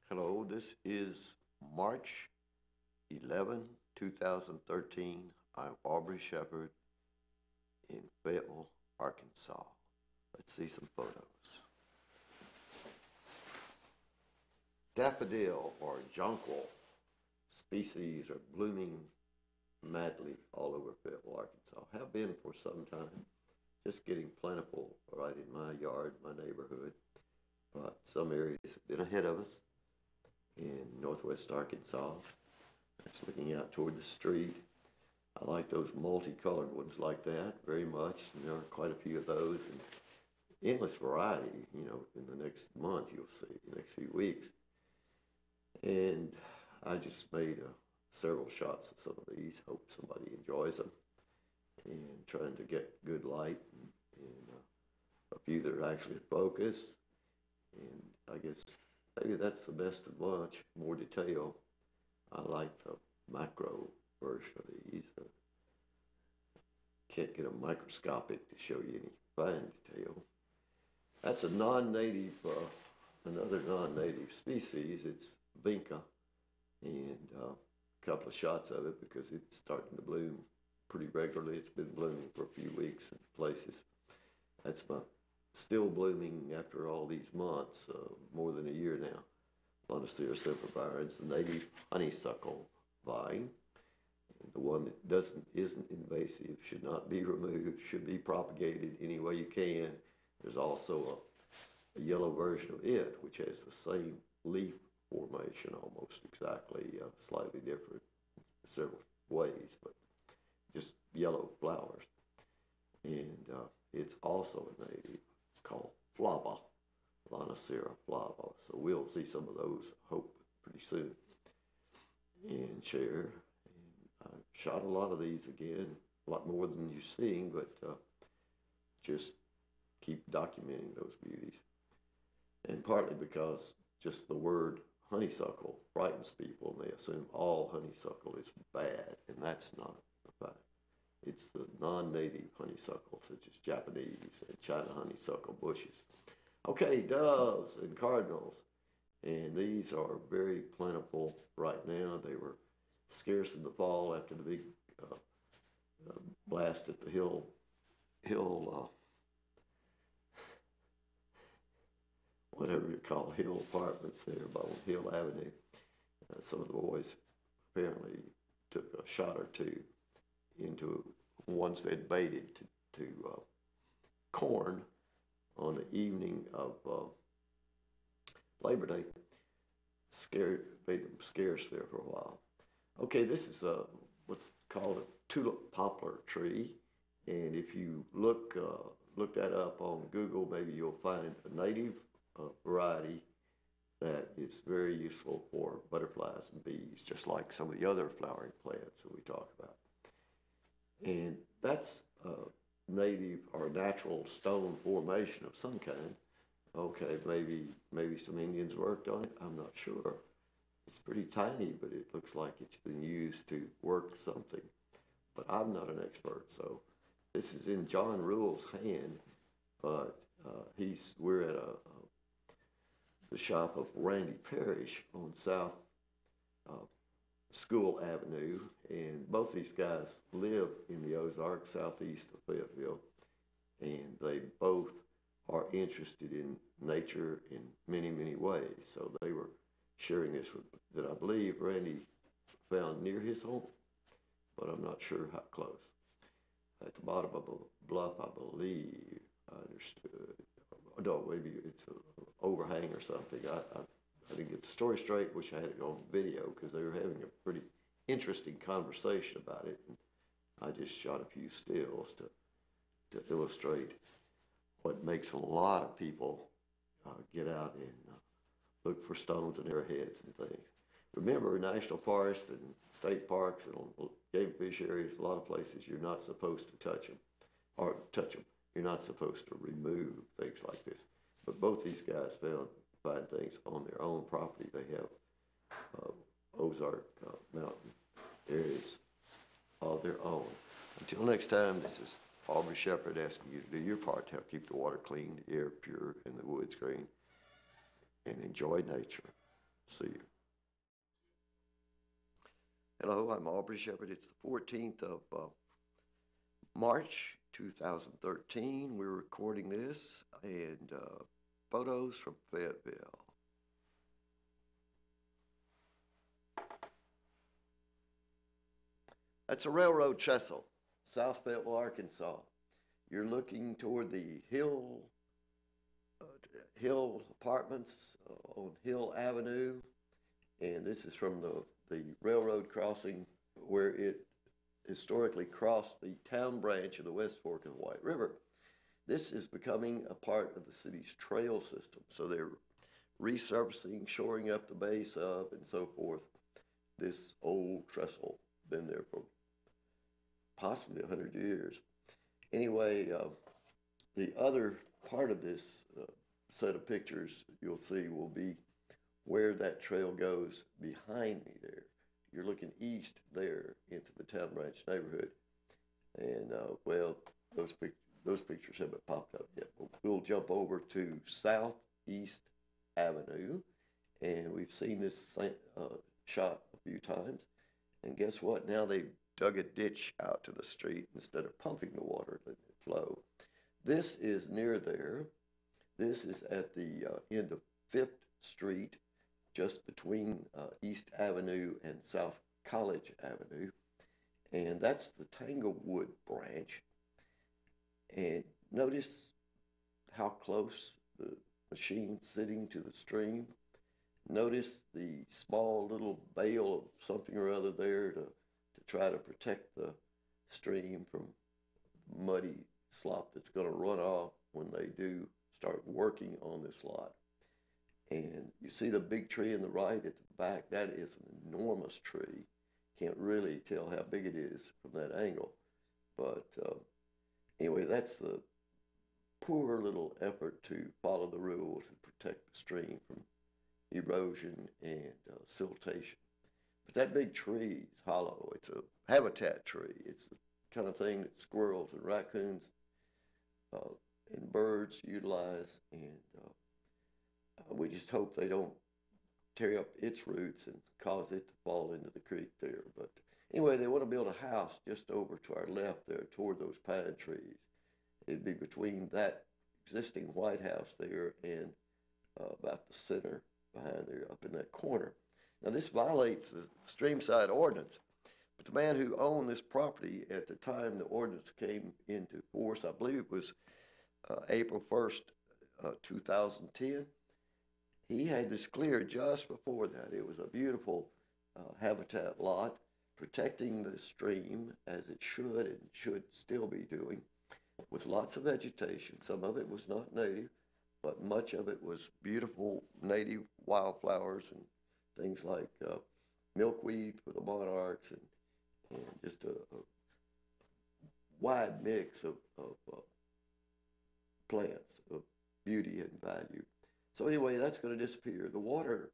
Hello, this is March 11, 2013. I'm Aubrey Shepherd in Fayetteville, Arkansas. Let's see some photos. Daffodil or jonquil species are blooming madly all over Fayetteville, Arkansas. Have been for some time. Just getting plentiful right in my yard, my neighborhood. But some areas have been ahead of us in northwest Arkansas. That's looking out toward the street. I like those multicolored ones like that very much, and there are quite a few of those, and endless variety, in the next month you'll see, the next few weeks. And I just made several shots of some of these, hope somebody enjoys them, and trying to get good light, and a few that are actually focus, and I guess maybe that's the best of the bunch, more detail. I like the macro version of these. Can't get a microscopic to show you any fine detail. That's a non-native, another non-native species. It's vinca, and a couple of shots of it because it's starting to bloom pretty regularly. It's been blooming for a few weeks in places. That's my still blooming after all these months, more than a year now. Lonicera sempervirens, the native honeysuckle vine. And the one that isn't invasive, should not be removed, should be propagated any way you can. There's also a yellow version of it, which has the same leaf formation almost exactly, slightly different in several ways, but just yellow flowers. And it's also a native called flava, Lonicera flava. So we'll see some of those, hope, pretty soon, and share. And I've shot a lot of these again, a lot more than you've seen, but just keep documenting those beauties. And partly because just the word honeysuckle frightens people, and they assume all honeysuckle is bad, and that's not the fact. It's the non-native honeysuckle, such as Japanese and China honeysuckle bushes. Okay, doves and cardinals, and these are very plentiful right now. They were scarce in the fall after the big blast at the hill, whatever you call hill apartments there by Hill Avenue. Some of the boys apparently took a shot or two into ones they'd baited to corn on the evening of Labor Day. Made them scarce there for a while. Okay, this is what's called a tulip poplar tree, and if you look that up on Google, maybe you'll find a native variety that is very useful for butterflies and bees, just like some of the other flowering plants that we talk about. And that's native or natural stone formation of some kind. Okay, maybe some Indians worked on it. I'm not sure. It's pretty tiny, but it looks like it's been used to work something. But I'm not an expert, so this is in John Rule's hand. But we're at the shop of Randy Parrish on South School Avenue, and both these guys live in the Ozarks, southeast of Fayetteville, and they both are interested in nature in many, many ways. So they were sharing this that I believe Randy found near his home, but I'm not sure how close. At the bottom of a bluff, I believe I understood. No, maybe it's an overhang or something. I didn't get the story straight. Wish I had it on video because they were having a pretty interesting conversation about it. And I just shot a few stills to illustrate what makes a lot of people get out and look for stones and arrowheads and things. Remember, national forests and state parks and game fish areas, a lot of places you're not supposed to touch them. You're not supposed to remove things like this. But both these guys find things on their own property. They have Ozark mountain areas of their own. Until next time, this is Aubrey Shepherd asking you to do your part to help keep the water clean, the air pure, and the woods green, and enjoy nature. See you. Hello, I'm Aubrey Shepherd. It's the 14th of March 2013. We're recording this and photos from Fayetteville. That's a railroad trestle, South Fayetteville, Arkansas. You're looking toward the Hill apartments on Hill Avenue, and this is from the railroad crossing where it historically crossed the town branch of the West Fork of the White River. This is becoming a part of the city's trail system, so they're resurfacing, shoring up the base of, and so forth. This old trestle, been there for possibly 100 years. Anyway, the other part of this set of pictures you'll see will be where that trail goes behind me there. You're looking east there into the Town Branch neighborhood. And, well, those pictures haven't popped up yet. We'll jump over to Southeast Avenue, and we've seen this shot a few times. And guess what? Now they've dug a ditch out to the street instead of pumping the water, letting it flow. This is near there. This is at the end of 5th Street, just between East Avenue and South College Avenue. And that's the Tanglewood branch. And notice how close the machine's sitting to the stream. Notice the small little bale of something or other there to try to protect the stream from muddy slop that's going to run off when they do start working on this lot. And you see the big tree in the right at the back. That is an enormous tree. Can't really tell how big it is from that angle. But anyway, that's the poor little effort to follow the rules and protect the stream from erosion and siltation. But that big tree is hollow. It's a habitat tree. It's the kind of thing that squirrels and raccoons and birds utilize, and we just hope they don't tear up its roots and cause it to fall into the creek there. But anyway, they want to build a house just over to our left there toward those pine trees. It'd be between that existing White House there and about the center behind there, up in that corner. Now, this violates the streamside ordinance, but the man who owned this property at the time the ordinance came into force, I believe it was April 1st, 2010, he had this cleared just before that. It was a beautiful habitat lot, protecting the stream as it should and should still be doing, with lots of vegetation. Some of it was not native, but much of it was beautiful native wildflowers and things like milkweed for the monarchs and just a wide mix of plants of beauty and value. So anyway, that's going to disappear. The water,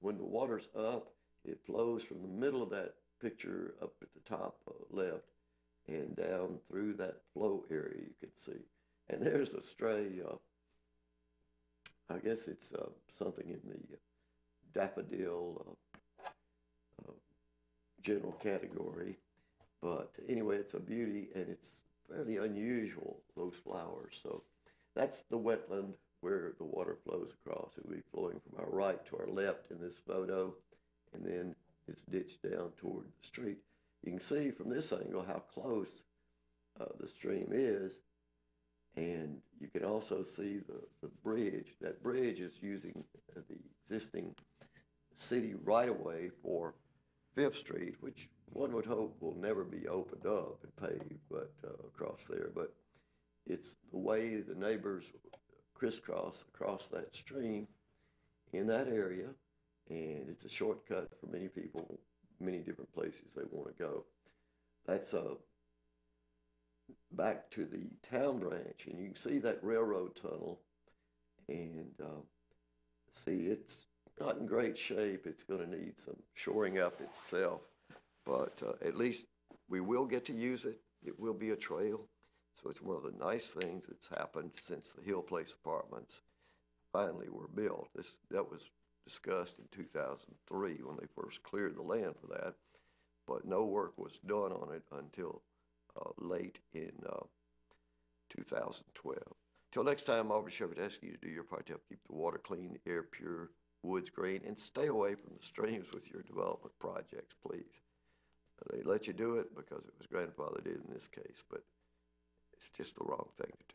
when the water's up, it flows from the middle of that picture up at the top left and down through that flow area you can see. And there's a stray, I guess it's something in the daffodil general category. But anyway, it's a beauty, and it's fairly unusual, those flowers. So that's the wetland where the water flows across. It will be flowing from our right to our left in this photo, and then it's ditched down toward the street. You can see from this angle how close the stream is, and you can also see the bridge. That bridge is using the existing city right-of-way for 5th Street, which one would hope will never be opened up and paved, but across there. But it's the way the neighbors crisscross across that stream in that area, and it's a shortcut for many people, many different places they want to go. That's back to the town branch, and you can see that railroad tunnel, and see it's not in great shape. It's going to need some shoring up itself, but at least we will get to use it. It will be a trail. So it's one of the nice things that's happened since the Hill Place apartments finally were built. That was discussed in 2003 when they first cleared the land for that, but no work was done on it until late in 2012. Till next time, Aubrey Shepherd asks you to do your part to help keep the water clean, the air pure, woods green, and stay away from the streams with your development projects, please. They let you do it because it was grandfather did in this case, but it's just the wrong thing to do.